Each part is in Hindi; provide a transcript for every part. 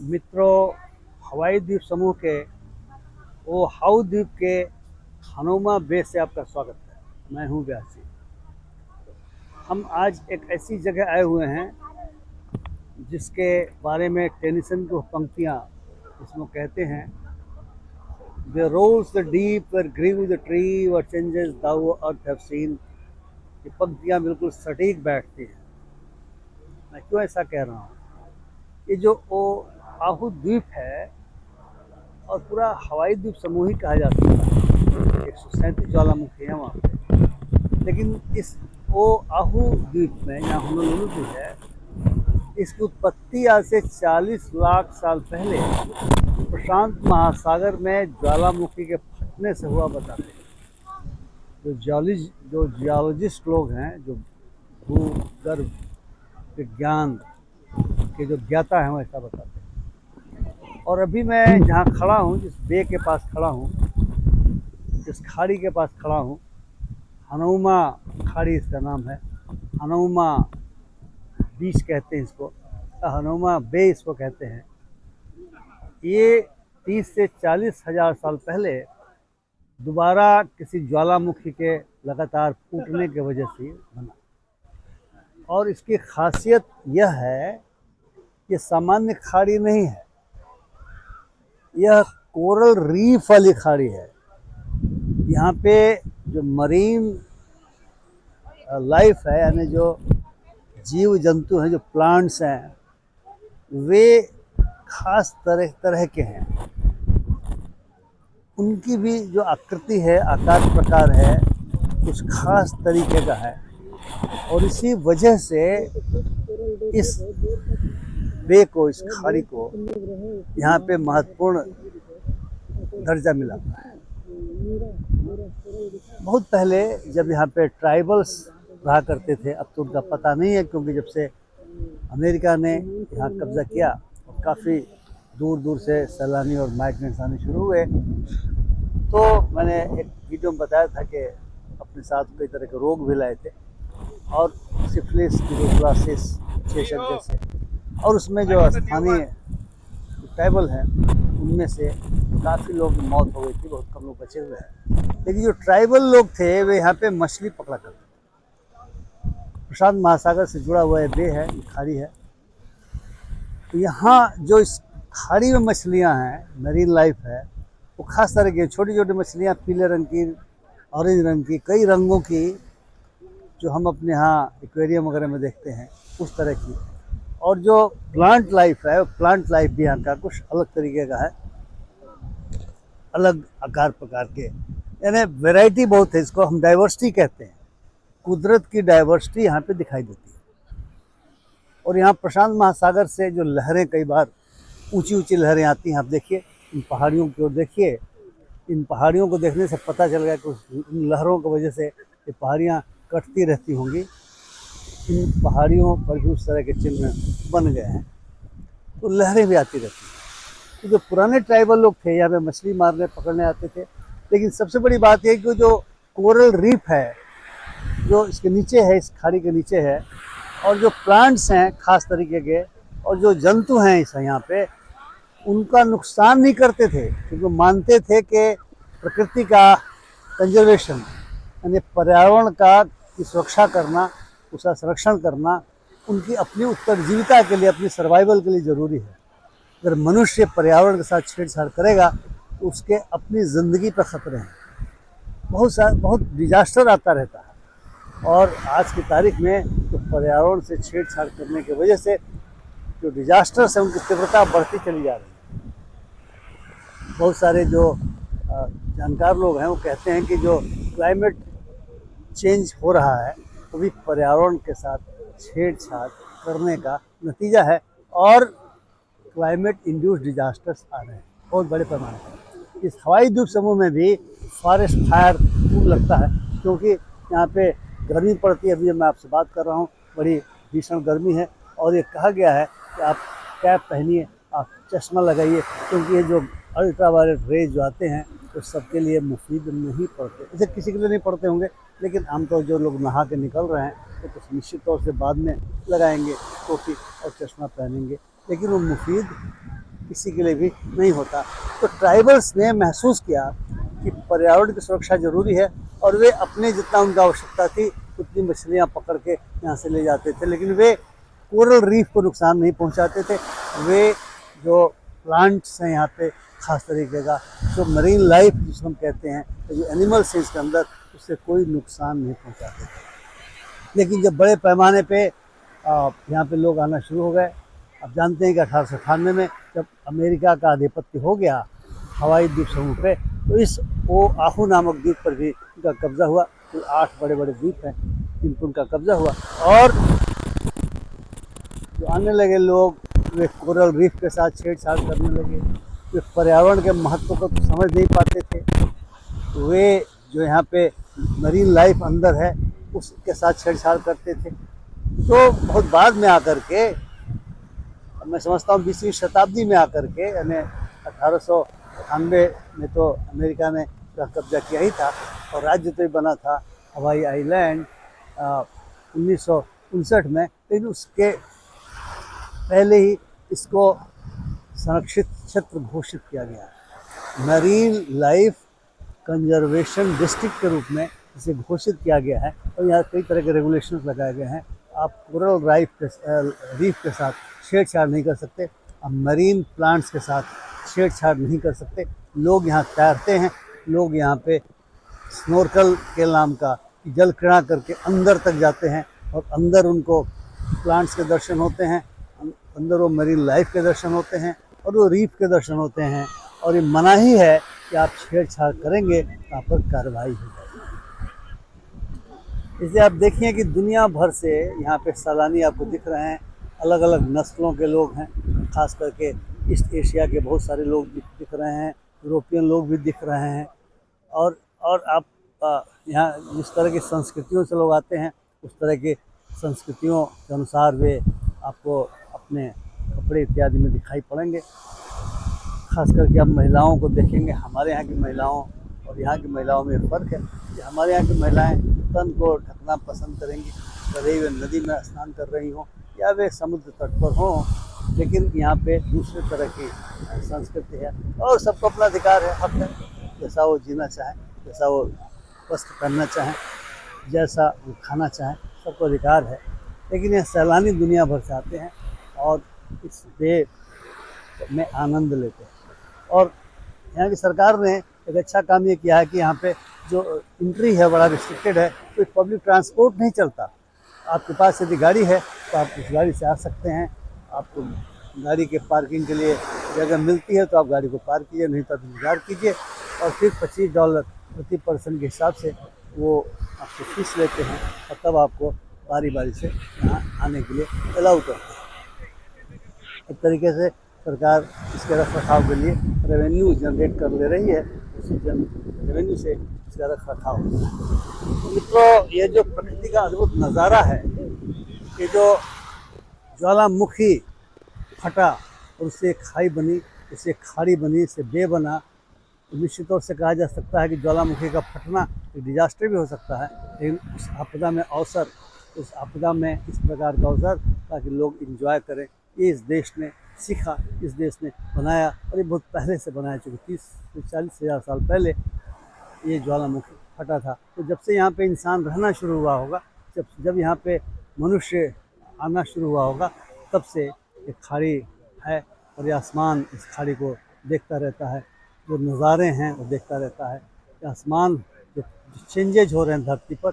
मित्रों, हवाई द्वीप समूह के हाउ द्वीप के हनुमा बे से आपका स्वागत है। मैं हूं व्यास जी। हम आज एक ऐसी जगह आए हुए हैं जिसके बारे में टेनिसन की पंक्तियां इसमें कहते हैं, वे rolls the deep where grew the tree what changes thou earth have seen. ये पंक्तियां बिल्कुल सटीक बैठती हैं। मैं क्यों ऐसा कह रहा हूँ? ये जो आहू द्वीप है और पूरा हवाई द्वीप समूह ही कहा जाता है। 137 ज्वालामुखी है वहाँ पे, लेकिन इस आहू द्वीप में यहाँ होनोलुलु भी है। इसकी उत्पत्ति आज से 40 लाख साल पहले प्रशांत महासागर में ज्वालामुखी के फटने से हुआ बताते हैं। जो जियोलॉजिस्ट लोग हैं, जो भूगर्भ विज्ञान के जो ज्ञाता हैं, वो ऐसा बताते हैं। और अभी मैं जहाँ खड़ा हूँ, जिस बे के पास खड़ा हूँ, जिस खाड़ी के पास खड़ा हूँ, हनुमा खाड़ी इसका नाम है। हनुमा बीच कहते हैं इसको, हनुमा बे इसको कहते हैं। ये 30 से 40 हजार साल पहले दोबारा किसी ज्वालामुखी के लगातार फूटने की वजह से बना। और इसकी खासियत यह है कि सामान्य खाड़ी नहीं है, यह कोरल रीफ वाली खाड़ी है। यहाँ पे जो मरीन लाइफ है, यानी जो जीव जंतु हैं, जो प्लांट्स हैं, वे खास तरह तरह के हैं। उनकी भी जो आकृति है, आकार प्रकार है, कुछ खास तरीके का है। और इसी वजह से इस बे को, इस खाड़ी को यहाँ पे महत्वपूर्ण दर्जा मिला। बहुत पहले जब यहाँ पे ट्राइबल्स रहा करते थे, अब तो उनका पता नहीं है, क्योंकि जब से अमेरिका ने यहाँ कब्जा किया और काफ़ी दूर दूर से सैलानी और माइग्रेंट्स आने शुरू हुए, तो मैंने एक वीडियो में बताया था कि अपने साथ कई तरह के रोग भी लाए थे, और सिफिलिस, ट्यूबरकुलोसिस जैसे। और उसमें जो स्थानीय ट्राइबल हैं, उनमें से काफ़ी लोग की मौत हो गई थी, बहुत कम लोग बचे हुए हैं। लेकिन जो ट्राइबल लोग थे, वे यहाँ पे मछली पकड़ा करते थे। प्रशांत महासागर से जुड़ा हुआ ये बे है, ये खाड़ी है। तो यहाँ जो इस खाड़ी में मछलियाँ हैं, मरीन लाइफ है, वो खास तरह की छोटी छोटी मछलियाँ, पीले रंग की, ऑरेंज रंग की, कई रंगों की, जो हम अपने यहाँ एक्वेरियम वगैरह में देखते हैं, उस तरह की। और जो प्लांट लाइफ है, प्लांट लाइफ भी यहाँ का कुछ अलग तरीके का है, अलग आकार प्रकार के, यानी वैरायटी बहुत है। इसको हम डाइवर्सिटी कहते हैं। कुदरत की डाइवर्सिटी यहाँ पे दिखाई देती है। और यहाँ प्रशांत महासागर से जो लहरें, कई बार ऊंची ऊंची लहरें आती हैं। आप देखिए, इन पहाड़ियों की ओर देखिए। इन पहाड़ियों को देखने से पता चल गया कि इन लहरों की वजह से ये पहाड़ियाँ कटती रहती होंगी। इन पहाड़ियों पर भी उस तरह के चिन्ह बन गए हैं, तो लहरें भी आती रहती हैं। तो जो पुराने ट्राइबल लोग थे, यहाँ पे मछली मारने पकड़ने आते थे। लेकिन सबसे बड़ी बात यह कि जो कोरल रीफ है, जो इसके नीचे है, इस खाड़ी के नीचे है, और जो प्लांट्स हैं खास तरीके के, और जो जंतु हैं इस यहाँ पे, उनका नुकसान नहीं करते थे, क्योंकि मानते थे कि प्रकृति का कंजर्वेशन, यानी पर्यावरण का की सुरक्षा करना, उसका संरक्षण करना उनकी अपनी उत्तरजीविता के लिए, अपनी सर्वाइवल के लिए ज़रूरी है। अगर मनुष्य पर्यावरण के साथ छेड़छाड़ करेगा तो उसके अपनी ज़िंदगी पर ख़तरे हैं। बहुत डिजास्टर आता रहता है, और आज की तारीख में तो पर्यावरण से छेड़छाड़ करने की वजह से जो डिजास्टर्स हैं, उनकी तीव्रता बढ़ती चली जा रही है। बहुत सारे जो जानकार लोग हैं, वो कहते हैं कि जो क्लाइमेट चेंज हो रहा है, वो भी पर्यावरण के साथ छेड़छाड़ करने का नतीजा है, और क्लाइमेट इंड्यूस्ड डिजास्टर्स आ रहे हैं बहुत बड़े पैमाने पर। इस हवाई द्वीप समूह में भी फॉरेस्ट फायर खूब लगता है, क्योंकि यहाँ पे गर्मी पड़ती है। अभी मैं आपसे बात कर रहा हूँ, बड़ी भीषण गर्मी है, और ये कहा गया है कि आप कैप पहनिए, आप चश्मा लगाइए, क्योंकि ये जो अल्ट्रावायलेट रेज जो आते हैं, तो सबके लिए मुफीद नहीं पड़ते। इसे किसी के लिए नहीं पड़ते होंगे, लेकिन आमतौर जो लोग नहा के निकल रहे हैं, तो निश्चित तौर से बाद में लगाएंगे टोपी और चश्मा पहनेंगे, लेकिन वो मुफीद किसी के लिए भी नहीं होता। तो ट्राइबल्स ने महसूस किया कि पर्यावरण की सुरक्षा जरूरी है और वे अपने जितना उनका आवश्यकता थी उतनी मछलियाँ पकड़ के यहाँ से ले जाते थे, लेकिन वे कोरल रीफ को नुकसान नहीं पहुँचाते थे। वे जो प्लांट्स हैं यहाँ पे खास तरीके का, जो मरीन लाइफ जिसको हम कहते हैं, तो जो एनिमल्स हैं इसके अंदर, उससे कोई नुकसान नहीं पहुँचाते थे। लेकिन जब बड़े पैमाने पे यहाँ पे लोग आना शुरू हो गए, अब जानते हैं कि 1898 में जब अमेरिका का आधिपत्य हो गया हवाई द्वीप समूह पे, तो इस ओआहू नामक द्वीप पर भी उनका कब्जा हुआ। तो 8 बड़े बड़े द्वीप हैं जिन पर उनका कब्जा हुआ, और जो आने लगे लोग वे कोरल रीफ के साथ छेड़छाड़ करने लगे। वे पर्यावरण के महत्व को तो समझ नहीं पाते थे। वे जो यहाँ पे मरीन लाइफ अंदर है उसके साथ छेड़छाड़ करते थे। तो बहुत बाद में आकर के, मैं समझता हूँ 20वीं शताब्दी में आकर के, यानी 1898 में तो अमेरिका ने कब्जा किया ही था और राज्य तो ही बना था हवाई आइलैंड 1959 में, लेकिन उसके पहले ही इसको संरक्षित क्षेत्र घोषित किया गया। मरीन लाइफ कंजर्वेशन डिस्ट्रिक्ट के रूप में इसे घोषित किया गया है और यहाँ कई तरह के रेगुलेशंस लगाए गए हैं। आप कोरल रीफ के साथ छेड़छाड़ नहीं कर सकते, आप मरीन प्लांट्स के साथ छेड़छाड़ नहीं कर सकते। लोग यहाँ तैरते हैं, लोग यहाँ पे स्नोरकल के नाम का जल क्रीड़ा करके अंदर तक जाते हैं और अंदर उनको प्लांट्स के दर्शन होते हैं, अंदर वो मरीन लाइफ के दर्शन होते हैं और वो रीफ के दर्शन होते हैं। और ये मनाही है कि आप छेड़छाड़ करेंगे तो आप पर कार्रवाई हो जाएगी। इसलिए आप देखिए कि दुनिया भर से यहाँ पे सैलानी आपको दिख रहे हैं, अलग अलग नस्लों के लोग हैं, खास करके ईस्ट एशिया के बहुत सारे लोग दिख रहे हैं, यूरोपियन लोग भी दिख रहे हैं। और आप यहाँ जिस तरह की संस्कृतियों से लोग आते हैं उस तरह की संस्कृतियों के अनुसार वे आपको अपने कपड़े इत्यादि में दिखाई पड़ेंगे। खास करके आप महिलाओं को देखेंगे, हमारे यहाँ की महिलाओं और यहाँ की महिलाओं में फ़र्क है कि हमारे यहाँ की महिलाएं तन को ढकना पसंद करेंगी, भले ही वे नदी में स्नान कर रही हों या वे समुद्र तट पर हों, लेकिन यहाँ पे दूसरे तरह की संस्कृति है और सबको अपना अधिकार है, हक है, जैसा वो जीना चाहें, जैसा वो वस्त्र पहनना चाहें, जैसा वो खाना चाहें, सबको अधिकार है। लेकिन यह सैलानी दुनिया भर से आते हैं और इस डे में आनंद लेते हैं। और यहाँ की सरकार ने एक अच्छा काम ये किया है कि यहाँ पे जो एंट्री है बड़ा रिस्ट्रिक्टेड है, तो पब्लिक ट्रांसपोर्ट नहीं चलता। आपके पास यदि गाड़ी है तो आप उस गाड़ी से आ सकते हैं, आपको गाड़ी के पार्किंग के लिए जगह मिलती है तो आप गाड़ी को पार्क कीजिए, नहीं तो आप इंतजार कीजिए और फिर $25 प्रति पर्सन के हिसाब से वो आपसे फीस लेते हैं और तब आपको बारी बारी से यहाँ आने के लिए अलाउ करते हैं। एक तरीके से सरकार इसके रख रखाव के लिए रेवेन्यू जनरेट कर ले रही है, उसी रेवेन्यू से इसका रख रखाव होता है। मित्रों, ये जो प्रकृति का अद्भुत नज़ारा है, ये जो ज्वालामुखी फटा और उससे एक खाई बनी, उससे खाड़ी बनी, इससे बे बना, तो निश्चित तौर से कहा जा सकता है कि ज्वालामुखी का फटना एक डिजास्टर भी हो सकता है। लेकिन उस आपदा में अवसर, उस आपदा में इस प्रकार का अवसर ताकि लोग इंजॉय करें, ये इस देश ने सीखा, इस देश ने बनाया और ये बहुत पहले से बनाया, चूँकि 30 से 40 हज़ार साल पहले ये ज्वालामुखी फटा था। तो जब से यहाँ पे इंसान रहना शुरू हुआ होगा, जब यहाँ पे मनुष्य आना शुरू हुआ होगा, तब से एक खाड़ी है और ये आसमान इस खाड़ी को देखता रहता है, जो नज़ारे हैं वो देखता रहता है। ये आसमान जो चेंजेज हो रहे हैं धरती पर,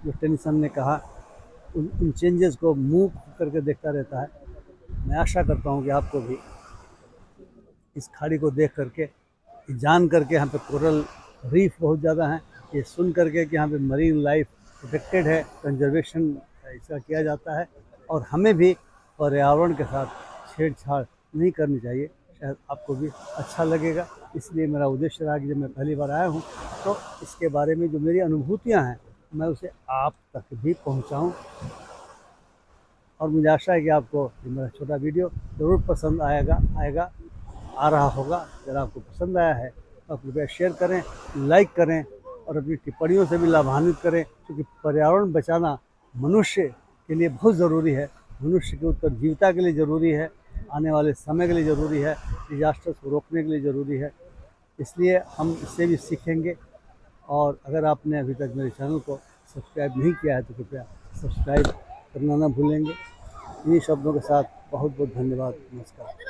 जो टेनिसन ने कहा, उन चेंजेस को मूव करके देखता रहता है। मैं आशा करता हूँ कि आपको भी इस खाड़ी को देख करके, जान करके यहाँ पे कोरल रीफ बहुत ज़्यादा हैं, ये सुन करके कि यहाँ पे मरीन लाइफ प्रोटेक्टेड है, कंजर्वेशन इसका किया जाता है और हमें भी पर्यावरण के साथ छेड़छाड़ नहीं करनी चाहिए, शायद आपको भी अच्छा लगेगा। इसलिए मेरा उद्देश्य रहा कि जब मैं पहली बार आया हूँ तो इसके बारे में जो मेरी अनुभूतियाँ हैं मैं उसे आप तक भी पहुँचाऊँ और मुझे आशा है कि आपको ये मेरा छोटा वीडियो ज़रूर पसंद आएगा, आ रहा होगा। अगर आपको पसंद आया है तो आप कृपया शेयर करें, लाइक करें और अपनी टिप्पणियों से भी लाभान्वित करें, क्योंकि पर्यावरण बचाना मनुष्य के लिए बहुत ज़रूरी है, मनुष्य की उत्तरजीविता के लिए ज़रूरी है, आने वाले समय के लिए ज़रूरी है। डिजास्टर्स को रोकने के लिए ज़रूरी है। इसलिए हम इससे भी सीखेंगे। और अगर आपने अभी तक मेरे चैनल को सब्सक्राइब नहीं किया है तो कृपया सब्सक्राइब करना ना भूलेंगे। इन्हीं शब्दों के साथ बहुत बहुत धन्यवाद। नमस्कार।